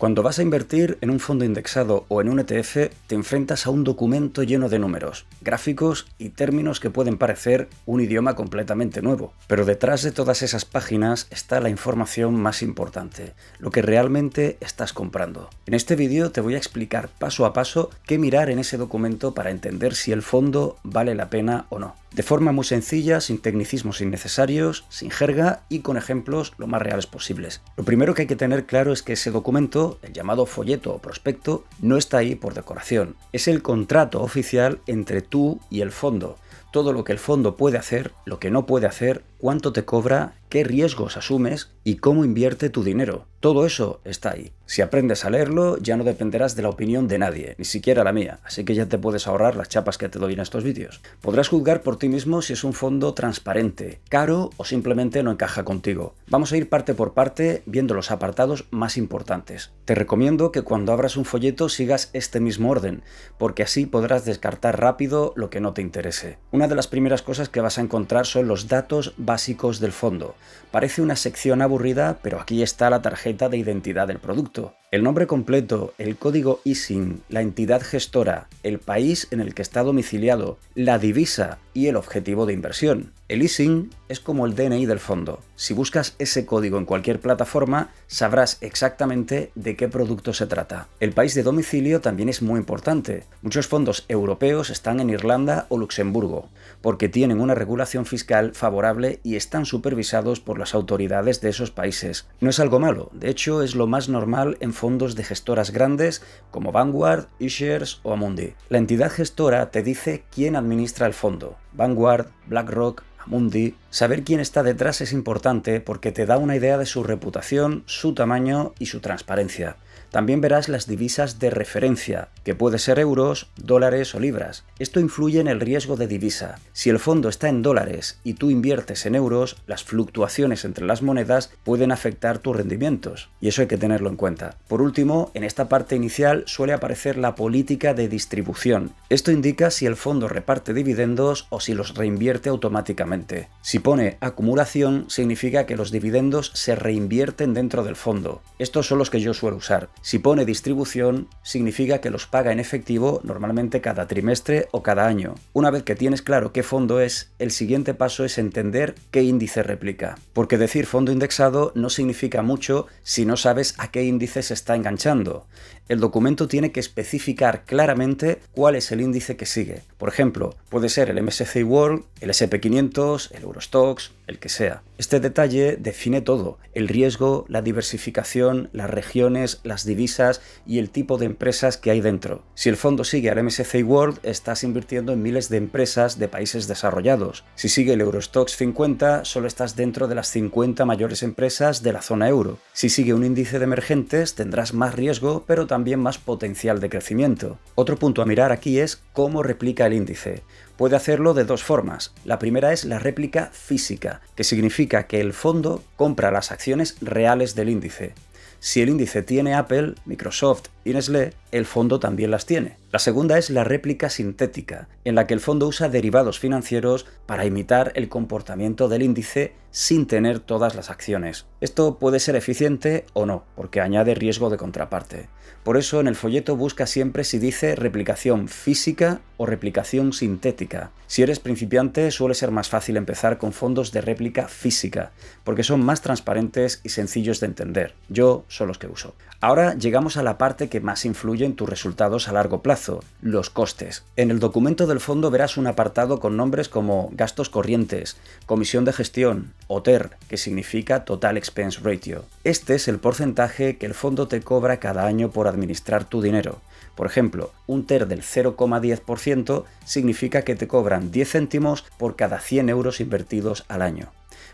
Cuando vas a invertir en un fondo indexado o en un ETF, te enfrentas a un documento lleno de números, gráficos y términos que pueden parecer un idioma completamente nuevo. Pero detrás de todas esas páginas está la información más importante, lo que realmente estás comprando. En este vídeo te voy a explicar paso a paso qué mirar en ese documento para entender si el fondo vale la pena o no. De forma muy sencilla, sin tecnicismos innecesarios, sin jerga y con ejemplos lo más reales posibles. Lo primero que hay que tener claro es que ese documento, el llamado folleto o prospecto, no está ahí por decoración. Es el contrato oficial entre tú y el fondo. Todo lo que el fondo puede hacer, lo que no puede hacer, cuánto te cobra, qué riesgos asumes y cómo invierte tu dinero. Todo eso está ahí. Si aprendes a leerlo, ya no dependerás de la opinión de nadie, ni siquiera la mía, así que ya te puedes ahorrar las chapas que te doy en estos vídeos. Podrás juzgar por ti mismo si es un fondo transparente, caro o simplemente no encaja contigo. Vamos a ir parte por parte viendo los apartados más importantes. Te recomiendo que cuando abras un folleto sigas este mismo orden, porque así podrás descartar rápido lo que no te interese. Una de las primeras cosas que vas a encontrar son los datos básicos del fondo. Parece una sección aburrida, pero aquí está la tarjeta de identidad del producto. El nombre completo, el código ISIN, la entidad gestora, el país en el que está domiciliado, la divisa y el objetivo de inversión. El ISIN es como el DNI del fondo. Si buscas ese código en cualquier plataforma, sabrás exactamente de qué producto se trata. El país de domicilio también es muy importante. Muchos fondos europeos están en Irlanda o Luxemburgo, porque tienen una regulación fiscal favorable y están supervisados por las autoridades de esos países. No es algo malo, de hecho es lo más normal en fondos de gestoras grandes como Vanguard, iShares o Amundi. La entidad gestora te dice quién administra el fondo. Vanguard, BlackRock, Amundi. Saber quién está detrás es importante porque te da una idea de su reputación, su tamaño y su transparencia. También verás las divisas de referencia, que puede ser euros, dólares o libras. Esto influye en el riesgo de divisa. Si el fondo está en dólares y tú inviertes en euros, las fluctuaciones entre las monedas pueden afectar tus rendimientos, y eso hay que tenerlo en cuenta. Por último, en esta parte inicial suele aparecer la política de distribución. Esto indica si el fondo reparte dividendos o si los reinvierte automáticamente. Si pone acumulación, significa que los dividendos se reinvierten dentro del fondo. Estos son los que yo suelo usar. Si pone distribución, significa que los paga en efectivo normalmente cada trimestre o cada año. Una vez que tienes claro qué fondo es, el siguiente paso es entender qué índice replica. Porque decir fondo indexado no significa mucho si no sabes a qué índice se está enganchando. El documento tiene que especificar claramente cuál es el índice que sigue. Por ejemplo, puede ser el MSCI World, el S&P 500, el Eurostoxx, el que sea. Este detalle define todo: el riesgo, la diversificación, las regiones, las divisas y el tipo de empresas que hay dentro. Si el fondo sigue al MSCI World, estás invirtiendo en miles de empresas de países desarrollados. Si sigue el Eurostoxx 50, solo estás dentro de las 50 mayores empresas de la zona euro. Si sigue un índice de emergentes, tendrás más riesgo, pero también más potencial de crecimiento. Otro punto a mirar aquí es cómo replica el índice. Puede hacerlo de dos formas. La primera es la réplica física, que significa que el fondo compra las acciones reales del índice. Si el índice tiene Apple, Microsoft y Nestlé, el fondo también las tiene. La segunda es la réplica sintética, en la que el fondo usa derivados financieros para imitar el comportamiento del índice sin tener todas las acciones. Esto puede ser eficiente o no, porque añade riesgo de contraparte. Por eso en el folleto busca siempre si dice replicación física o replicación sintética. Si eres principiante, suele ser más fácil empezar con fondos de réplica física, porque son más transparentes y sencillos de entender. Yo son los que uso. Ahora llegamos a la parte que más influye en tus resultados a largo plazo, los costes. En el documento del fondo verás un apartado con nombres como gastos corrientes, comisión de gestión o TER, que significa Total Expense Ratio. Este es el porcentaje que el fondo te cobra cada año por administrar tu dinero. Por ejemplo, un TER del 0,10% significa que te cobran 10 céntimos por cada 100 euros invertidos al año.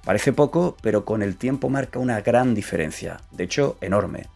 Parece poco, pero con el tiempo marca una gran diferencia, de hecho enorme.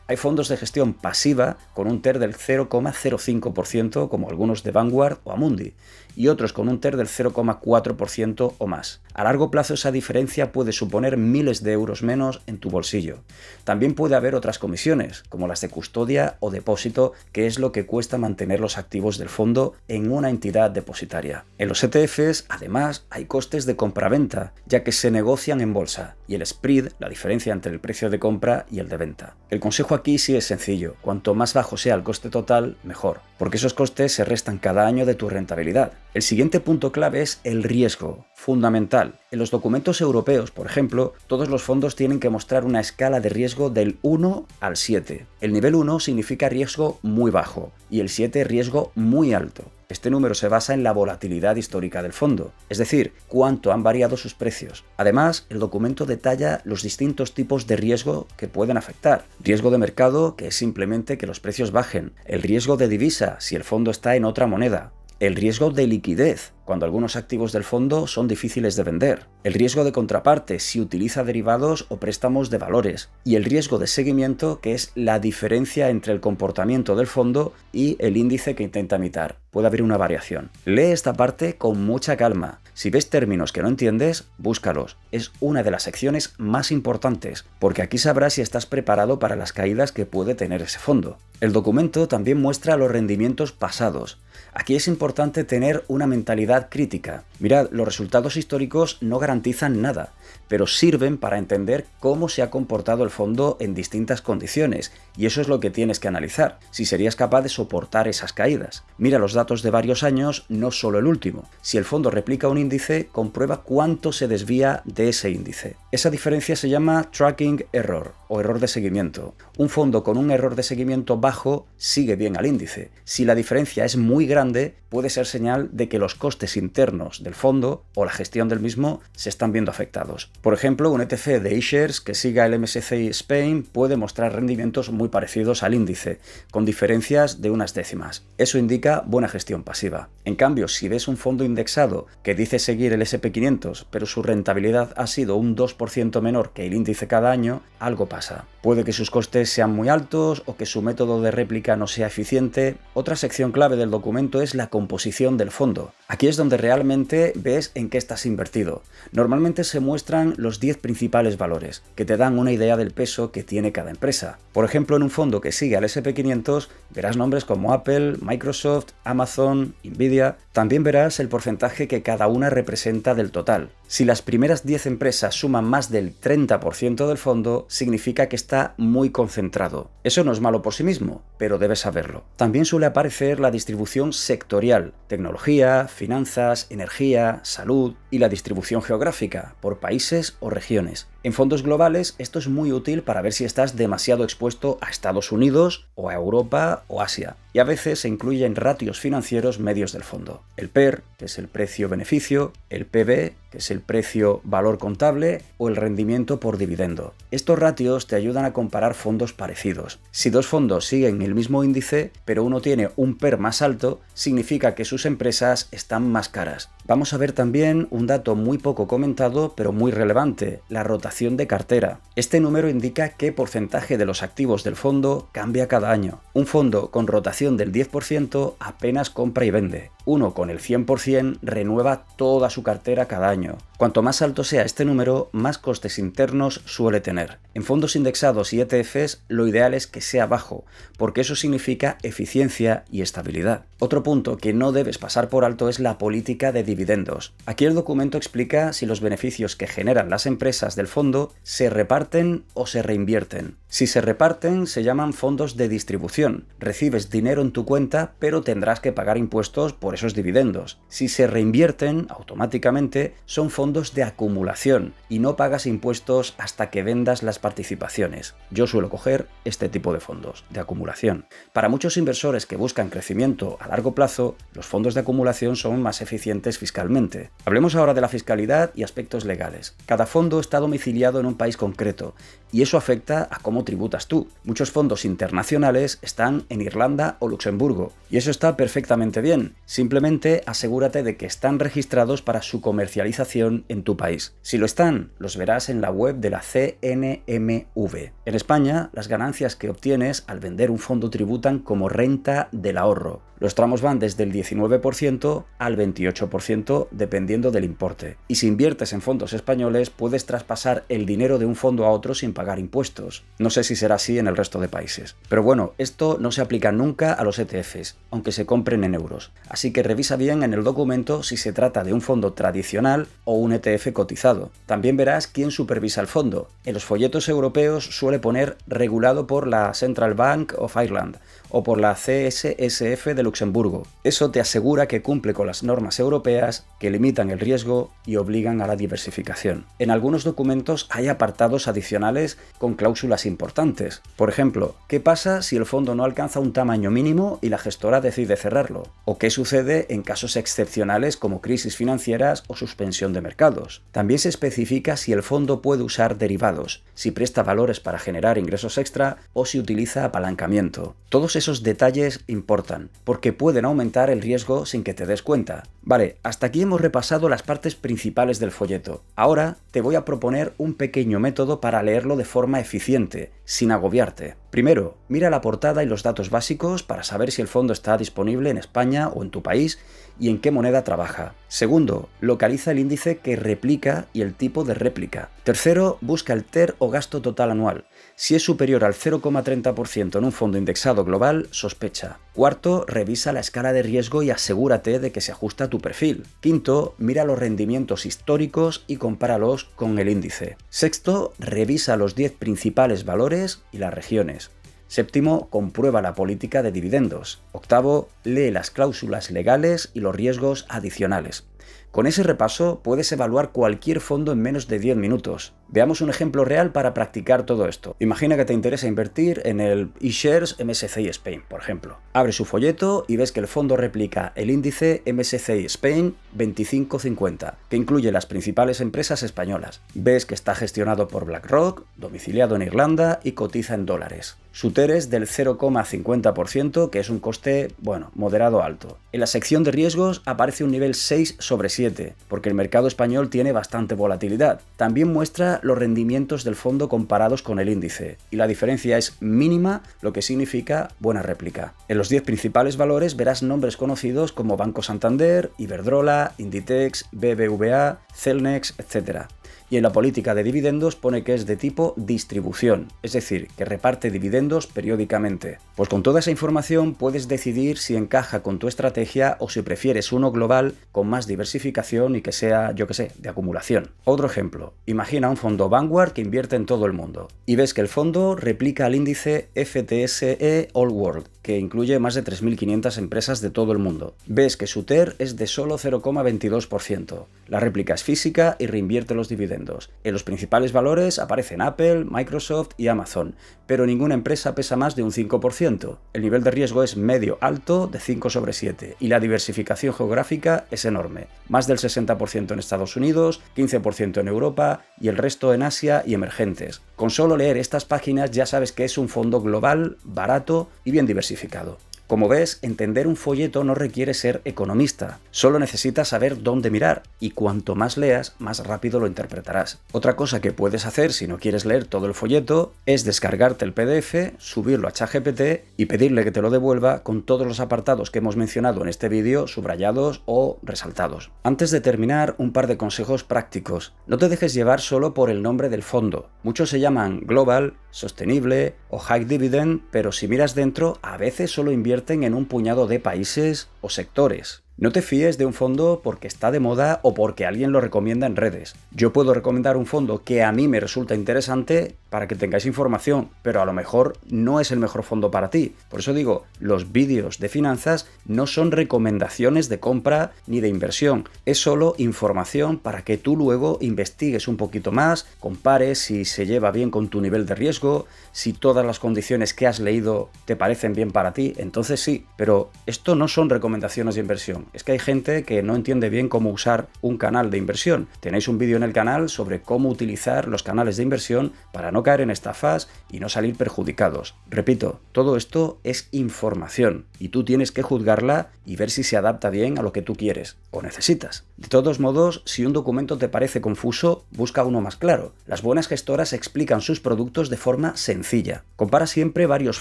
Hay fondos de gestión pasiva con un TER del 0,05%, como algunos de Vanguard o Amundi, y otros con un TER del 0,4% o más. A largo plazo esa diferencia puede suponer miles de euros menos en tu bolsillo. También puede haber otras comisiones, como las de custodia o depósito, que es lo que cuesta mantener los activos del fondo en una entidad depositaria. En los ETFs, además, hay costes de compraventa, ya que se negocian en bolsa, y el spread, la diferencia entre el precio de compra y el de venta. El consejo aquí sí es sencillo: cuanto más bajo sea el coste total, mejor, porque esos costes se restan cada año de tu rentabilidad. El siguiente punto clave es el riesgo, fundamental. En los documentos europeos, por ejemplo, todos los fondos tienen que mostrar una escala de riesgo del 1 al 7. El nivel 1 significa riesgo muy bajo y el 7 riesgo muy alto. Este número se basa en la volatilidad histórica del fondo, es decir, cuánto han variado sus precios. Además, el documento detalla los distintos tipos de riesgo que pueden afectar. Riesgo de mercado, que es simplemente que los precios bajen. El riesgo de divisa, si el fondo está en otra moneda. El riesgo de liquidez, cuando algunos activos del fondo son difíciles de vender. El riesgo de contraparte, si utiliza derivados o préstamos de valores. Y el riesgo de seguimiento, que es la diferencia entre el comportamiento del fondo y el índice que intenta imitar. Puede haber una variación. Lee esta parte con mucha calma. Si ves términos que no entiendes, búscalos. Es una de las secciones más importantes, porque aquí sabrás si estás preparado para las caídas que puede tener ese fondo. El documento también muestra los rendimientos pasados. Aquí es importante tener una mentalidad crítica. Mirad, los resultados históricos no garantizan nada, pero sirven para entender cómo se ha comportado el fondo en distintas condiciones, y eso es lo que tienes que analizar, si serías capaz de soportar esas caídas. Mira los datos de varios años, no solo el último. Si el fondo replica un índice, comprueba cuánto se desvía de ese índice. Esa diferencia se llama tracking error o error de seguimiento. Un fondo con un error de seguimiento bajo sigue bien al índice. Si la diferencia es muy grande, puede ser señal de que los costes internos del fondo o la gestión del mismo se están viendo afectados. Por ejemplo, un ETF de iShares que siga el MSCI Spain puede mostrar rendimientos muy parecidos al índice, con diferencias de unas décimas. Eso indica buena gestión pasiva. En cambio, si ves un fondo indexado que dice seguir el S&P 500, pero su rentabilidad ha sido un 2% menor que el índice cada año, algo pasa. Puede que sus costes sean muy altos o que su método de réplica no sea eficiente. Otra sección clave del documento es la composición del fondo. Aquí es donde realmente ves en qué estás invertido. Normalmente se muestran los 10 principales valores, que te dan una idea del peso que tiene cada empresa. Por ejemplo, en un fondo que sigue al S&P 500 verás nombres como Apple, Microsoft, Amazon, Nvidia. También verás el porcentaje que cada una representa del total. Si las primeras 10 empresas suman más del 30% del fondo, significa que está muy concentrado. Eso no es malo por sí mismo, pero debes saberlo. También suele aparecer la distribución sectorial: tecnología, finanzas, energía, salud, y la distribución geográfica, por países o regiones. En fondos globales esto es muy útil para ver si estás demasiado expuesto a Estados Unidos o a Europa o Asia. Y a veces se incluyen ratios financieros medios del fondo. El PER, que es el precio-beneficio, el PB, que es el precio-valor contable, o el rendimiento por dividendo. Estos ratios te ayudan a comparar fondos parecidos. Si dos fondos siguen el mismo índice, pero uno tiene un PER más alto, significa que sus empresas están más caras. Vamos a ver también un dato muy poco comentado, pero muy relevante: la rotación de cartera. Este número indica qué porcentaje de los activos del fondo cambia cada año. Un fondo con rotación del 10% apenas compra y vende. Uno con el 100% renueva toda su cartera cada año. Cuanto más alto sea este número, más costes internos suele tener. En fondos indexados y ETFs, lo ideal es que sea bajo, porque eso significa eficiencia y estabilidad. Otro punto que no debes pasar por alto es la política de dividendos. Aquí el documento explica si los beneficios que generan las empresas del fondo se reparten o se reinvierten. Si se reparten, se llaman fondos de distribución. Recibes dinero en tu cuenta, pero tendrás que pagar impuestos por esos dividendos. Si se reinvierten, automáticamente son fondos de acumulación y no pagas impuestos hasta que vendas las participaciones. Yo suelo coger este tipo de fondos de acumulación. Para muchos inversores que buscan crecimiento a largo plazo, los fondos de acumulación son más eficientes fiscalmente. Hablemos ahora de la fiscalidad y aspectos legales. Cada fondo está domiciliado en un país concreto y eso afecta a cómo tributas tú. Muchos fondos internacionales están en Irlanda o Luxemburgo. Y eso está perfectamente bien. Simplemente asegúrate de que están registrados para su comercialización en tu país. Si lo están, los verás en la web de la CNMV. En España, las ganancias que obtienes al vender un fondo tributan como renta del ahorro. Los tramos van desde el 19% al 28% dependiendo del importe. Y si inviertes en fondos españoles, puedes traspasar el dinero de un fondo a otro sin pagar impuestos. No sé si será así en el resto de países. Pero bueno, esto no se aplica nunca a los ETFs, aunque se compren en euros. Así que revisa bien en el documento si se trata de un fondo tradicional o un ETF cotizado. También verás quién supervisa el fondo. En los folletos europeos suele poner regulado por la Central Bank of Ireland o por la CSSF de Luxemburgo. Eso te asegura que cumple con las normas europeas que limitan el riesgo y obligan a la diversificación. En algunos documentos hay apartados adicionales con cláusulas importantes. Por ejemplo, ¿qué pasa si el fondo no alcanza un tamaño mínimo y la gestora decide cerrarlo? ¿O qué sucede en casos excepcionales como crisis financieras o suspensión de mercados? También se especifica si el fondo puede usar derivados, si presta valores para generar ingresos extra o si utiliza apalancamiento. Todos esos detalles importan, porque pueden aumentar el riesgo sin que te des cuenta. Vale, hasta aquí hemos repasado las partes principales del folleto. Ahora te voy a proponer un pequeño método para leerlo de forma eficiente, sin agobiarte. Primero, mira la portada y los datos básicos para saber si el fondo está disponible en España o en tu país y en qué moneda trabaja. Segundo, localiza el índice que replica y el tipo de réplica. Tercero, busca el TER o gasto total anual. Si es superior al 0,30% en un fondo indexado global, sospecha. Cuarto, revisa la escala de riesgo y asegúrate de que se ajusta a tu perfil. Quinto, mira los rendimientos históricos y compáralos con el índice. Sexto, revisa los 10 principales valores y las regiones. Séptimo, comprueba la política de dividendos. Octavo, lee las cláusulas legales y los riesgos adicionales. Con ese repaso puedes evaluar cualquier fondo en menos de 10 minutos. Veamos un ejemplo real para practicar todo esto. Imagina que te interesa invertir en el eShares MSCI Spain, por ejemplo. Abres su folleto y ves que el fondo replica el índice MSCI Spain 2550, que incluye las principales empresas españolas. Ves que está gestionado por BlackRock, domiciliado en Irlanda y cotiza en dólares. Su TER es del 0,50%, que es un coste, moderado alto. En la sección de riesgos aparece un nivel 6/7, porque el mercado español tiene bastante volatilidad. También muestra los rendimientos del fondo comparados con el índice, y la diferencia es mínima, lo que significa buena réplica. En los 10 principales valores verás nombres conocidos como Banco Santander, Iberdrola, Inditex, BBVA, Celnex, etc. Y en la política de dividendos pone que es de tipo distribución, es decir, que reparte dividendos periódicamente. Pues con toda esa información puedes decidir si encaja con tu estrategia o si prefieres uno global con más diversificación y que sea, de acumulación. Otro ejemplo, imagina un fondo Vanguard que invierte en todo el mundo y ves que el fondo replica el índice FTSE All World, que incluye más de 3.500 empresas de todo el mundo. Ves que su TER es de solo 0,22%. La réplica es física y reinvierte los dividendos. En los principales valores aparecen Apple, Microsoft y Amazon, pero ninguna empresa pesa más de un 5%. El nivel de riesgo es medio-alto de 5/7 y la diversificación geográfica es enorme. Más del 60% en Estados Unidos, 15% en Europa y el resto en Asia y emergentes. Con solo leer estas páginas ya sabes que es un fondo global, barato y bien diversificado. Como ves, entender un folleto no requiere ser economista, solo necesitas saber dónde mirar, y cuanto más leas, más rápido lo interpretarás. Otra cosa que puedes hacer si no quieres leer todo el folleto es descargarte el PDF, subirlo a ChatGPT y pedirle que te lo devuelva con todos los apartados que hemos mencionado en este vídeo subrayados o resaltados. Antes de terminar, un par de consejos prácticos. No te dejes llevar solo por el nombre del fondo. Muchos se llaman Global, Sostenible o High Dividend, pero si miras dentro, a veces solo invierten en un puñado de países o sectores. No te fíes de un fondo porque está de moda o porque alguien lo recomienda en redes. Yo puedo recomendar un fondo que a mí me resulta interesante para que tengáis información, pero a lo mejor no es el mejor fondo para ti. Por eso digo, los vídeos de finanzas no son recomendaciones de compra ni de inversión. Es solo información para que tú luego investigues un poquito más, compares si se lleva bien con tu nivel de riesgo, si todas las condiciones que has leído te parecen bien para ti, entonces sí. Pero esto no son recomendaciones de inversión. Es que hay gente que no entiende bien cómo usar un canal de inversión. Tenéis un vídeo en el canal sobre cómo utilizar los canales de inversión para no caer en estafas y no salir perjudicados. Repito, Todo esto es información y tú tienes que juzgarla y ver si se adapta bien a lo que tú quieres o necesitas. De todos modos, si un documento te parece confuso, busca uno más claro. Las buenas gestoras explican sus productos de forma sencilla. Compara siempre varios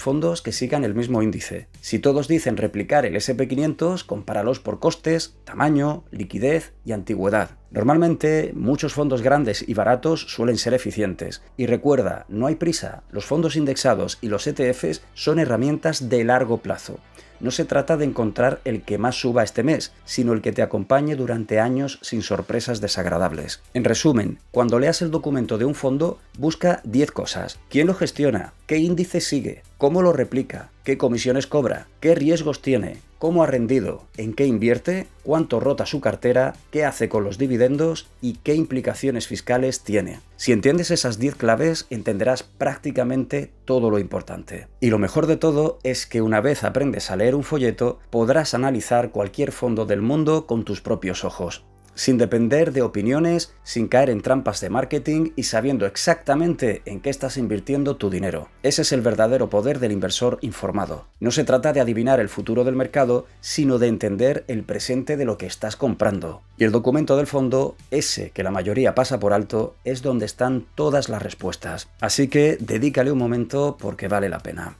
fondos que sigan el mismo índice. Si todos dicen replicar el S&P 500, compáralos por costes, tamaño, liquidez y antigüedad. Normalmente, muchos fondos grandes y baratos suelen ser eficientes. Y recuerda, no hay prisa, los fondos indexados y los ETFs son herramientas de largo plazo. No se trata de encontrar el que más suba este mes, sino el que te acompañe durante años sin sorpresas desagradables. En resumen, cuando leas el documento de un fondo, busca 10 cosas. ¿Quién lo gestiona? ¿Qué índice sigue? ¿Cómo lo replica? ¿Qué comisiones cobra? ¿Qué riesgos tiene? ¿Cómo ha rendido? ¿En qué invierte? ¿Cuánto rota su cartera? ¿Qué hace con los dividendos? ¿Y qué implicaciones fiscales tiene? Si entiendes esas 10 claves, entenderás prácticamente todo lo importante. Y lo mejor de todo es que una vez aprendes a leer un folleto, podrás analizar cualquier fondo del mundo con tus propios ojos, sin depender de opiniones, sin caer en trampas de marketing y sabiendo exactamente en qué estás invirtiendo tu dinero. Ese es el verdadero poder del inversor informado. No se trata de adivinar el futuro del mercado, sino de entender el presente de lo que estás comprando. Y el documento del fondo, ese que la mayoría pasa por alto, es donde están todas las respuestas. Así que dedícale un momento porque vale la pena.